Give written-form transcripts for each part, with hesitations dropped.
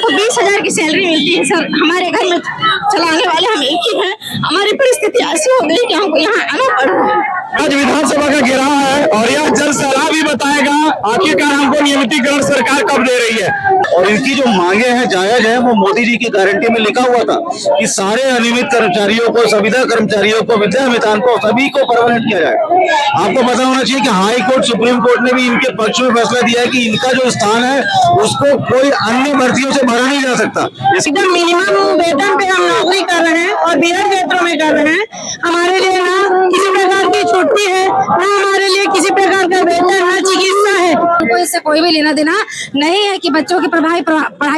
को 20,000 की सैलरी मिलती है सर। हमारे घर में चलाने वाले हम एक ही हैं। हमारी परिस्थिति ऐसी हो गई कि हमको यहाँ आना पड़ रहा है। आज विधानसभा का घेराव है और यह जल सैलाब ही बताएगा आखिरकार हमको नियमितीकरण सरकार कब दे रही है। और इनकी जो मांगे हैं जायज है। वो मोदी जी की गारंटी में लिखा हुआ था कि सारे अनियमित कर्मचारियों को, संविदा कर्मचारियों को, विद्यामितान को, सभी को परमानेंट किया जाए। आपको पता होना चाहिए कि हाई कोर्ट, सुप्रीम कोर्ट ने भी इनके पक्ष में फैसला दिया है कि इनका जो स्थान है उसको कोई अन्य भर्तियों से भरा नहीं जा सकता। एकदम मिनिमम वेतन पे हम नौकरी कर रहे हैं और बीएड क्षेत्रों में कर रहे हैं। हमारे लिए ना किसी प्रकार की छुट्टी है, ना हमारे लिए किसी प्रकार का वेतन, ना चिकित्सा है। हमको इससे कोई भी लेना देना नहीं है कि बच्चों की पढ़ाई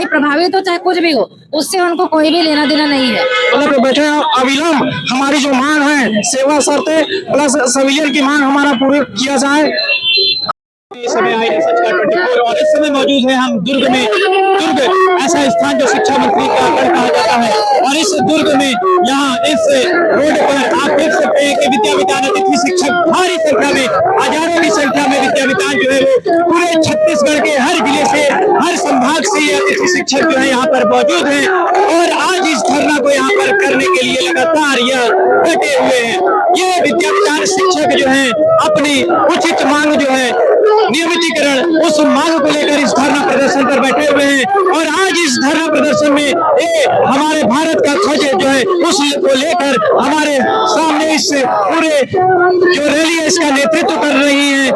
प्रभावित हो, चाहे कुछ भी हो, उससे उनको कोई भी लेना देना नहीं है। पे बैठे अविलंब हमारी जो मांग है, सेवा शर्तें प्लस सिविलियन की मांग हमारा पूरा किया जाए। इस समय आई सच का 24 और इस समय मौजूद है हम दुर्ग में। दुर्ग ऐसा स्थान जो शिक्षा मंत्री का गढ़ कहा जाता है और इस दुर्ग में यहाँ इस रोड पर आप देख सकते हैं कि विद्यामितान अतिथि शिक्षक भारी संख्या में, हजारों की संख्या में विद्यामितान जो है वो पूरे छत्तीसगढ़ के हर जिले से, हर संभाग से अतिथि शिक्षक जो है यहाँ पर मौजूद है और आज इस धरना को यहाँ पर करने के लिए लगातार यह डटे हुए हैं। ये विद्यामितान शिक्षक जो है अपनी उचित मांग जो है नियमितीकरण, उस मांग को लेकर इस धरना प्रदर्शन पर बैठे हुए हैं और आज इस धरना प्रदर्शन में हमारे भारत का ध्वज जो है उसको लेकर हमारे सामने इस पूरे जो रैली है इसका नेतृत्व कर रही है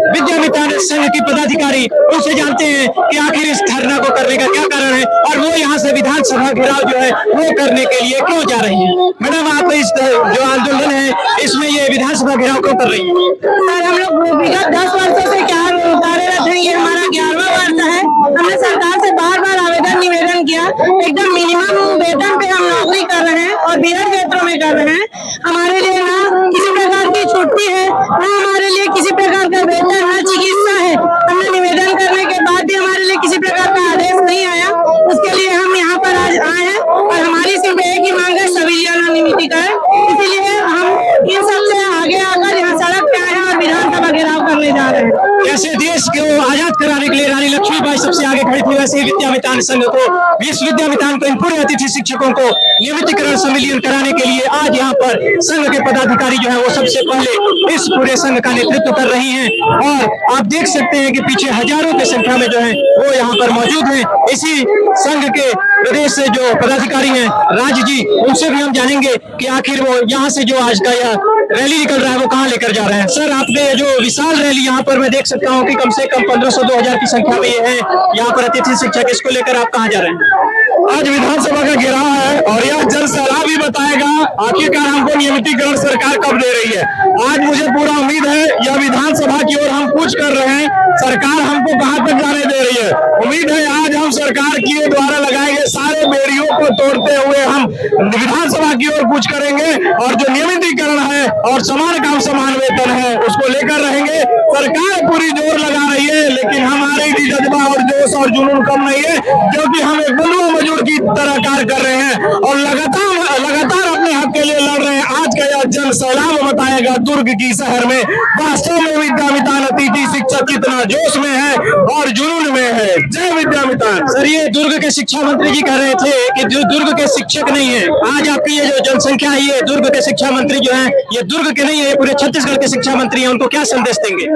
विद्यामितान संघ की पदाधिकारी। उनसे जानते हैं कि आखिर इस धरना को करने का क्या कारण है और वो यहाँ से विधानसभा घेराव जो है वो करने के लिए क्यों जा रही है। मैडम, आप इस जो आंदोलन है इसमें ये विधानसभा घेराव क्यों कर रही है? सर, हम लोग विगत 10 वर्षों से क्या कार्यरत है। ये हमारा 11वां वर्ष है। हमने सरकार से बार-बार आवेदन निवेदन किया। एकदम मिनिमम वेतन पे हम नौकरी कर रहे हैं और बीएड क्षेत्रों में कर रहे हैं। हमारे लिए ना किसी प्रकार की छुट्टी है, ना हमारे लिए किसी प्रकार का वेतन, ना चिकित्सा है। हमने निवेदन करने के बाद भी हमारे लिए किसी प्रकार का आदेश नहीं आया। उसके लिए हम यहाँ पर आज आए हैं और हमारी सिर्फ एक ही मांग है, सिविलियन नियमितीकरण। इसीलिए हम इन सबसे आगे आकर यहाँ सड़क पे आए हैं और विधानसभा घेराव करने जा रहे हैं। जैसे देश को आजाद कराने के लिए रानी लक्ष्मीबाई सबसे आगे खड़ी थी, वैसे ही विद्यामितान संघ को, विश्व विद्यामितान को, इन पूरे अतिथि शिक्षकों को नियमितीकरण संविलियन कराने के लिए आज यहाँ पर संघ के पदाधिकारी जो है वो सबसे पहले इस पूरे संघ का नेतृत्व कर रही हैं और आप देख सकते हैं कि पीछे हजारों की संख्या में जो है वो यहाँ पर मौजूद हैं। इसी संघ के प्रदेश से जो पदाधिकारी हैं राज जी, उनसे भी हम जानेंगे कि आखिर वो यहाँ से जो आज का यह रैली निकल रहा है वो कहाँ लेकर जा रहे हैं। सर, आपने जो विशाल रैली यहाँ पर मैं देख सकता हूँ कि कम से कम 1500-2000 की संख्या में ये है यहाँ पर अतिथि शिक्षक, इसको लेकर आप कहाँ जा रहे हैं? आज विधानसभा का घेराव है और यह जल सैलाब ही बताएगा आखिरकार हमको नियमितीकरण सरकार कब दे रही है। आज मुझे पूरा उम्मीद है यह विधानसभा की ओर हम पूछ कर रहे हैं, सरकार हमको कहां तक जाने दे रही है। उम्मीद है आज हम सरकार के द्वारा लगाए गए सारे बेड़ियों को तोड़ते हुए हम विधानसभा की ओर पूछ करेंगे और जो नियमितीकरण है और समान काम समान वेतन है उसको लेकर रहेंगे। सरकार पूरी जोर लगा रही है लेकिन हमारे भी जज्बा और जोश और जुनून कम नहीं है, क्योंकि हम एक बंधुआ मजदूर की तरह कार्य कर रहे हैं और लगातार अपने हक के लिए लड़ रहे हैं। आज का यह जल सैलाब बताएगा दुर्ग की शहर में वास्तव में विद्यामितान अतिथि शिक्षक कितना जोश में है और जुनून में है। जय विद्यामितान। सर, ये दुर्ग के शिक्षा मंत्री जी कह रहे थे कि जो दुर्ग के शिक्षक नहीं है, आज आपकी ये जो जनसंख्या है ये दुर्ग के शिक्षा मंत्री जो है ये दुर्ग के नहीं है, पूरे छत्तीसगढ़ के शिक्षा मंत्री है, उनको क्या संदेश देंगे?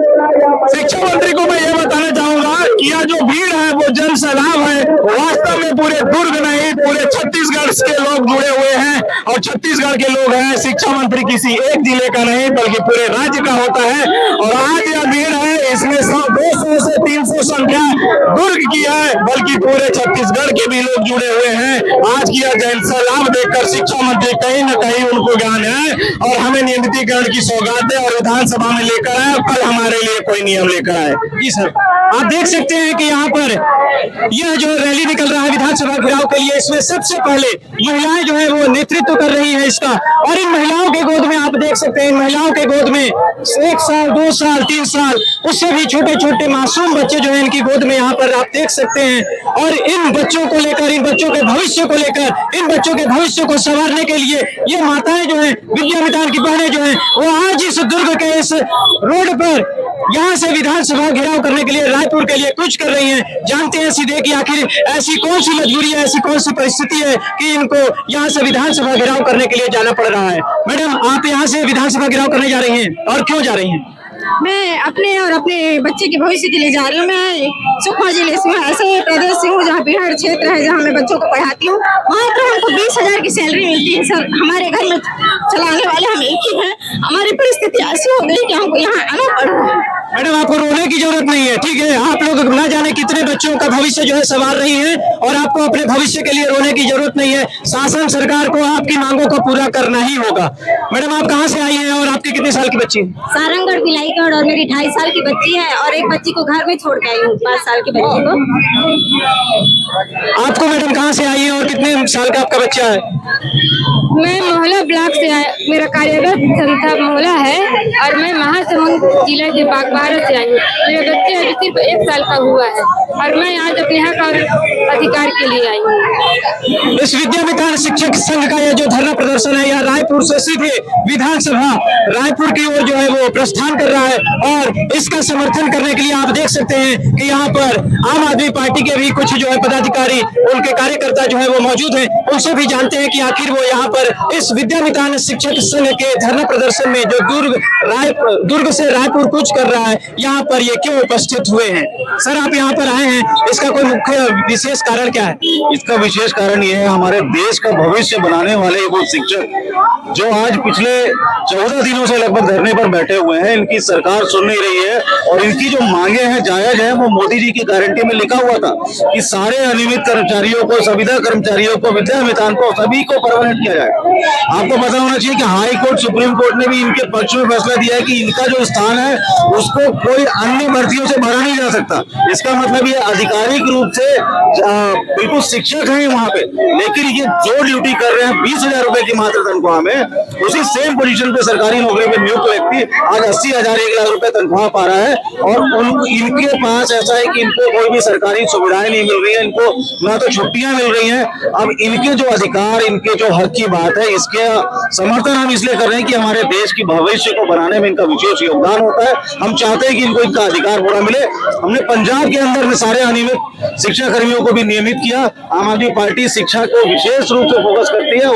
शिक्षा मंत्री को मैं ये बताना चाहूंगा कि यह जो भीड़ है वो जन सैलाब है, वास्तव में पूरे दुर्ग नहीं पूरे छत्तीसगढ़ के लोग जुड़े हुए हैं और छत्तीसगढ़ के लोग हैं। शिक्षा मंत्री किसी एक जिले का नहीं बल्कि पूरे राज्य का होता है और आज यह भीड़ है इसमें 200 से 300 संख्या दुर्ग की है, बल्कि पूरे छत्तीसगढ़ के भी लोग जुड़े हुए हैं। आज की यह जन सैलाब देखकर शिक्षा मंत्री कहीं न कहीं उनको ज्ञान है और हमें नियमितीकरण की सौगात है और विधानसभा में लेकर आए, कल हमारे लिए कोई नियम लेकर आए। जी सर, आप देख सकते हैं कि यहाँ पर यह जो रैली निकल रहा है विधानसभा घेराव के लिए, इसमें सबसे पहले महिलाएं जो है वो नेतृत्व कर रही है इसका और इन महिलाओं के गोद में आप देख सकते हैं, इन महिलाओं के गोद में 1 साल 2 साल 3 साल उससे भी छोटे छोटे मासूम बच्चे जो है इनकी गोद में यहाँ पर आप देख सकते हैं और इन बच्चों को लेकर, इन बच्चों के भविष्य को लेकर, इन बच्चों के भविष्य को संवारने के लिए ये माताएं जो है विद्यामितान की बहनें जो है वो आज इस दुर्ग के इस रोड पर यहाँ से विधानसभा घेराव करने के लिए रायपुर के लिए कुछ कर रही हैं। जानते हैं सीधे कि आखिर ऐसी कौन सी मजबूरी है, ऐसी कौन सी परिस्थिति है कि इनको यहाँ से विधानसभा घेराव करने के लिए जाना पड़ रहा है। मैडम, आप यहाँ से विधानसभा घेराव करने जा रही हैं और क्यों जा रही हैं? मैं अपने और अपने बच्चे के भविष्य के लिए जा रही हूँ। मैं सुकमा जिले से ऐसे प्रदेश से हूँ जहाँ बिहार क्षेत्र है, जहाँ मैं बच्चों को पढ़ाती हूँ। वहाँ पर हमको 20,000 की सैलरी मिलती है सर। हमारे घर में चलाने वाले हम एक ही हैं। हमारी परिस्थिति ऐसी हो गई कि हमको यहाँ आना पड़ रहा है। मैडम, आपको रोने की जरूरत नहीं है, ठीक है। आप लोग ना जाने कितने बच्चों का भविष्य जो है संवार रही हैं और आपको अपने भविष्य के लिए रोने की जरूरत नहीं है। शासन सरकार को आपकी मांगों को पूरा करना ही होगा। मैडम, आप कहाँ से आई हैं और आपकी कितने साल की बच्ची है? सारंगढ़ बिलाईगढ़, और मेरी 2.5 साल की बच्ची है और एक बच्ची को घर में छोड़ के आई हूँ, 5 साल की बच्ची को। आपको मैडम कहाँ से आई है और कितने साल का आपका बच्चा है? मैं मोहला ब्लॉक से मेरा कार्यगत संस्था मोहला है और मैं महासमुंद जिला के बागबारा से आई हूँ। मेरे बच्चे अभी सिर्फ 1 साल का हुआ है और मैं आज अपने हक और अधिकार के लिए आई हूँ। इस विद्यामितान शिक्षक संघ का यह जो धरना प्रदर्शन है, यह रायपुर से सीधे विधानसभा रायपुर की ओर जो है वो प्रस्थान कर रहा है और इसका समर्थन करने के लिए आप देख सकते हैं कि यहाँ पर आम आदमी पार्टी के भी कुछ जो है पदाधिकारी, उनके कार्यकर्ता जो है वो मौजूद हैं। उनसे भी जानते हैं कि आखिर वो यहाँ पर इस विद्यामितान शिक्षक संघ के धरना प्रदर्शन में जो दुर्ग से रायपुर कूच कर रहा है, यहाँ पर ये क्यों उपस्थित हुए हैं। सर, आप यहाँ पर आए हैं, इसका कोई मुख्य विशेष कारण क्या है? इसका विशेष कारण ये है, हमारे देश का भविष्य बनाने वाले वो शिक्षक जो आज पिछले 14 दिनों से लगभग धरने पर बैठे हुए हैं, इनकी सरकार सुन नहीं रही है और इनकी जो मांगे हैं जायज है। वो मोदी जी की गारंटी में लिखा हुआ था कि सारे अनियमित कर्मचारियों को, संविदा कर्मचारियों को, विद्यामितान को, सभी को परमानेंट किया जाए। आपको पता होना चाहिए कि हाई कोर्ट, सुप्रीम कोर्ट ने भी इनके पक्ष में फैसला दिया है कि इनका जो स्थान है उसको कोई अन्य भर्तियों से भरा नहीं जा सकता। इसका मतलब ये आधिकारिक रूप से बिल्कुल शिक्षक हैं वहां पे, लेकिन ये जो ड्यूटी कर रहे हैं 20,000 रुपए की मात्र तनख्वाह में, उसी सेम पोजीशन पे सरकारी नौकरी पे नियुक्त व्यक्ति आज 80,000 1 लाख रुपए तनख्वाह पा रहा है और इनके पास ऐसा है कि इनको कोई भी सरकारी सुविधाएं नहीं मिल रही है, इनको ना तो छुट्टियां मिल रही हैं। अब इनके जो अधिकार, इनके जो हक की बात है, इसके समर्थन हम इसलिए कर रहे हैं कि हमारे देश की भविष्य को बनाने में इनका विशेष योगदान होता है। हम चाहते हैं कि इनको इनका अधिकार पूरा मिले। हमने पंजाब के अंदर में सारे अनियमित शिक्षा कर्मियों को भी नियमित किया। आम आदमी पार्टी शिक्षा को विशेष रूप से फोकस करती है,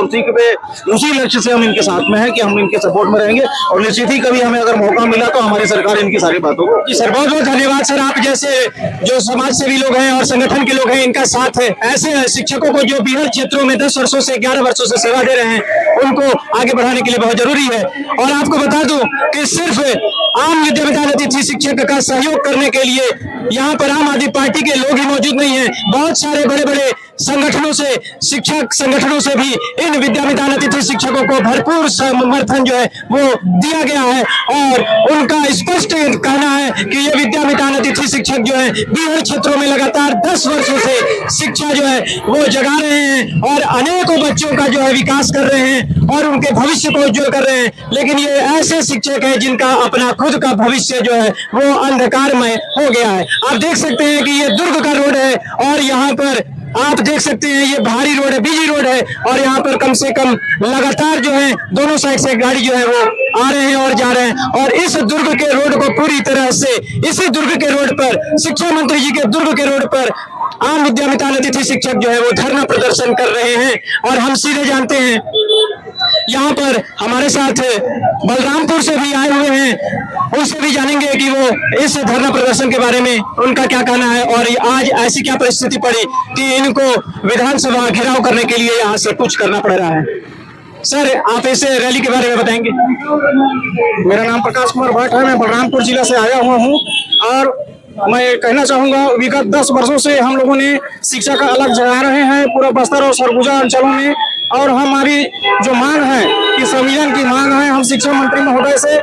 उसी लक्ष्य से हम इनके साथ में है कि हम इनके सपोर्ट में रहेंगे और निश्चित ही कभी हमें अगर मौका मिला तो हमारी सरकार इनकी सारी बातों को। सर, बहुत बहुत धन्यवाद सर। आप जैसे जो समाज सेवी लोग हैं और संगठन के लोग हैं, इनका साथ है। ऐसे शिक्षकों को जो बिहार क्षेत्रों में 10 वर्षों से 11 वर्षों से सेवा दे रहे हैं, उनको आगे बढ़ाने के लिए बहुत जरूरी है। और आपको बता दूं कि सिर्फ आम विद्यामितान अतिथि शिक्षक का सहयोग करने के लिए यहाँ पर आम आदमी पार्टी के लोग ही मौजूद नहीं है। बहुत सारे बड़े बड़े संगठनों से, शिक्षक संगठनों से भी इन विद्यामितान अतिथि शिक्षकों को भरपूर समर्थन जो है वो दिया गया है और उनका स्पष्ट कहना है कि ये विद्यामितान अतिथि शिक्षक जो है बिहार क्षेत्रों में लगातार 10 वर्षों से शिक्षा जो है वो जगा रहे हैं और अनेकों बच्चों का जो है विकास कर रहे हैं और उनके भविष्य को उज्जवल कर रहे हैं। लेकिन ये ऐसे शिक्षक हैं जिनका अपना खुद का भविष्य जो है वो अंधकारमय हो गया है। आप देख सकते हैं कि ये दुर्ग का रोड है और यहाँ पर आप देख सकते हैं ये भारी रोड है, बिजी रोड है और यहाँ पर कम से कम लगातार जो है दोनों साइड से गाड़ी जो है वो आ रहे हैं और जा रहे हैं। और इस दुर्ग के रोड को पूरी तरह से, इसी दुर्ग के रोड पर, शिक्षा मंत्री जी के दुर्ग के रोड पर आम विद्यामितान अतिथि शिक्षक जो है वो धरना प्रदर्शन कर रहे हैं। और हम सीधे जानते हैं यहाँ पर हमारे साथ बलरामपुर से भी आए हुए हैं, उनसे भी जानेंगे कि वो इस धरना प्रदर्शन के बारे में उनका क्या कहना है और आज ऐसी क्या परिस्थिति पड़ी कि इनको विधानसभा घेराव करने के लिए यहाँ से कुछ करना पड़ रहा है। सर, आप इस रैली के बारे में बताएंगे? मेरा नाम प्रकाश कुमार भट्ट है, मैं बलरामपुर जिला से आया हुआ हूँ और मैं कहना चाहूँगा विगत 10 वर्षों से हम लोगों ने शिक्षा का अलग जगा रहे हैं पूरा बस्तर और सरगुजा अंचलों में। और हमारी जो मांग है कि संविधान की मांग है, हम शिक्षा मंत्री महोदय से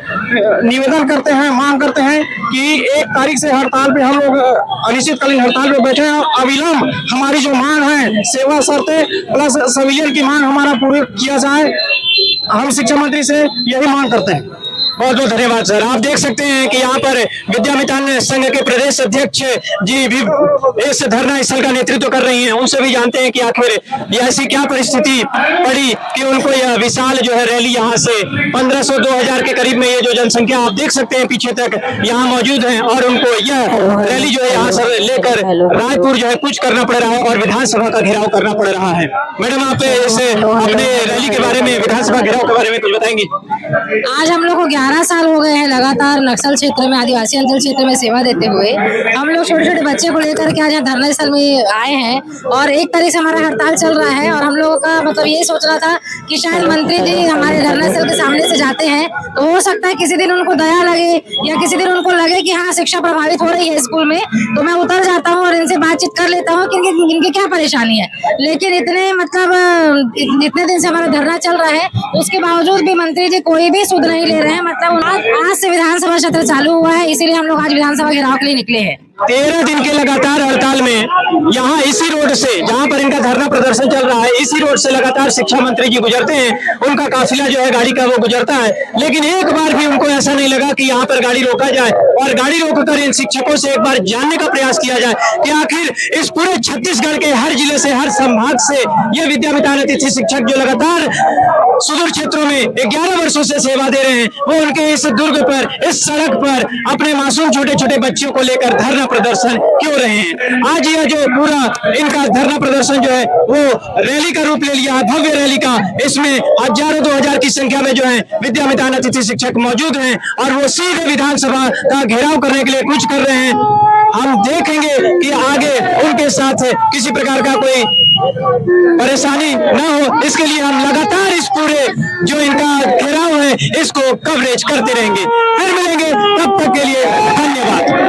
निवेदन करते हैं, मांग करते हैं कि 1 तारीख से हड़ताल पे हम लोग अनिश्चितकालीन हड़ताल पे बैठे हैं। अविलंब हमारी जो मांग है, सेवा शर्तें प्लस संविधान की मांग हमारा पूरा किया जाए। हम शिक्षा मंत्री से यही मांग करते हैं। बहुत बहुत धन्यवाद सर। आप देख सकते हैं कि यहाँ पर विद्या मितान संघ के प्रदेश अध्यक्ष जी भी इस धरना स्थल का नेतृत्व कर रही हैं। उनसे भी जानते हैं कि आखिर ये ऐसी क्या परिस्थिति पड़ी कि उनको यह विशाल जो है रैली यहाँ से 1500-2000 के करीब में ये जो जनसंख्या आप देख सकते हैं पीछे तक यहाँ मौजूद है, और उनको यह रैली जो है यहाँ से लेकर रायपुर जो है कुछ करना पड़ रहा है और विधानसभा का घेराव करना पड़ रहा है। मैडम, आप इस अपने रैली के बारे में, विधानसभा घेराव के बारे में कुछ बताएंगी? आज हम लोग को 11 साल हो गए हैं लगातार नक्सल क्षेत्र में, आदिवासी अंचल क्षेत्र में सेवा देते हुए। हम लोग छोटे छोटे बच्चे को लेकर के आज यहाँ धरना स्थल में आए हैं और एक तारीख से हमारा हड़ताल चल रहा है। और हम लोगों का मतलब ये सोच रहा था कि शायद मंत्री जी हमारे धरना स्थल के सामने से जाते हैं तो हो सकता है किसी दिन उनको दया लगे या किसी दिन उनको लगे कि हाँ शिक्षा प्रभावित हो रही है स्कूल में, तो मैं उतर जाता हूँ और इनसे बातचीत कर लेता हूँ कि इनकी क्या परेशानी है। लेकिन इतने दिन से हमारा धरना चल रहा है, उसके बावजूद भी मंत्री जी कोई भी सुध नहीं ले रहे हैं। मतलब आज से विधानसभा सत्र चालू हुआ है, इसीलिए हम लोग आज विधानसभा घेराव के लिए निकले हैं। 13 दिन के लगातार हड़ताल में यहाँ इसी रोड से, जहाँ पर इनका धरना प्रदर्शन चल रहा है, इसी रोड से लगातार शिक्षा मंत्री जी गुजरते हैं। उनका काफिला जो है गाड़ी का वो गुजरता है, लेकिन एक बार भी उनको ऐसा नहीं लगा कि यहाँ पर गाड़ी रोका जाए और गाड़ी रोककर इन शिक्षकों से एक बार जानने का प्रयास किया जाए कि आखिर इस पूरे छत्तीसगढ़ के हर जिले से, हर संभाग से ये विद्या मितान अतिथि शिक्षक जो लगातार सुदूर क्षेत्रों में 11 वर्षों से सेवा दे रहे हैं, वो उनके इस दुर्ग पर, इस सड़क पर अपने मासूम छोटे छोटे बच्चों को लेकर धरना प्रदर्शन क्यों रहे हैं। आज यह जो पूरा इनका धरना प्रदर्शन जो है वो रैली का रूप ले लिया है, भव्य रैली का। इसमें हजारों 2000 की संख्या में जो है विद्या मितान अतिथि शिक्षक मौजूद हैं और वो सीधे विधानसभा का घेराव करने के लिए कुछ कर रहे हैं। हम देखेंगे कि आगे उनके साथ किसी प्रकार का कोई परेशानी न हो, इसके लिए हम लगातार इस पूरे जो इनका घेराव है इसको कवरेज करते रहेंगे। फिर मिलेंगे, तब तक के लिए धन्यवाद।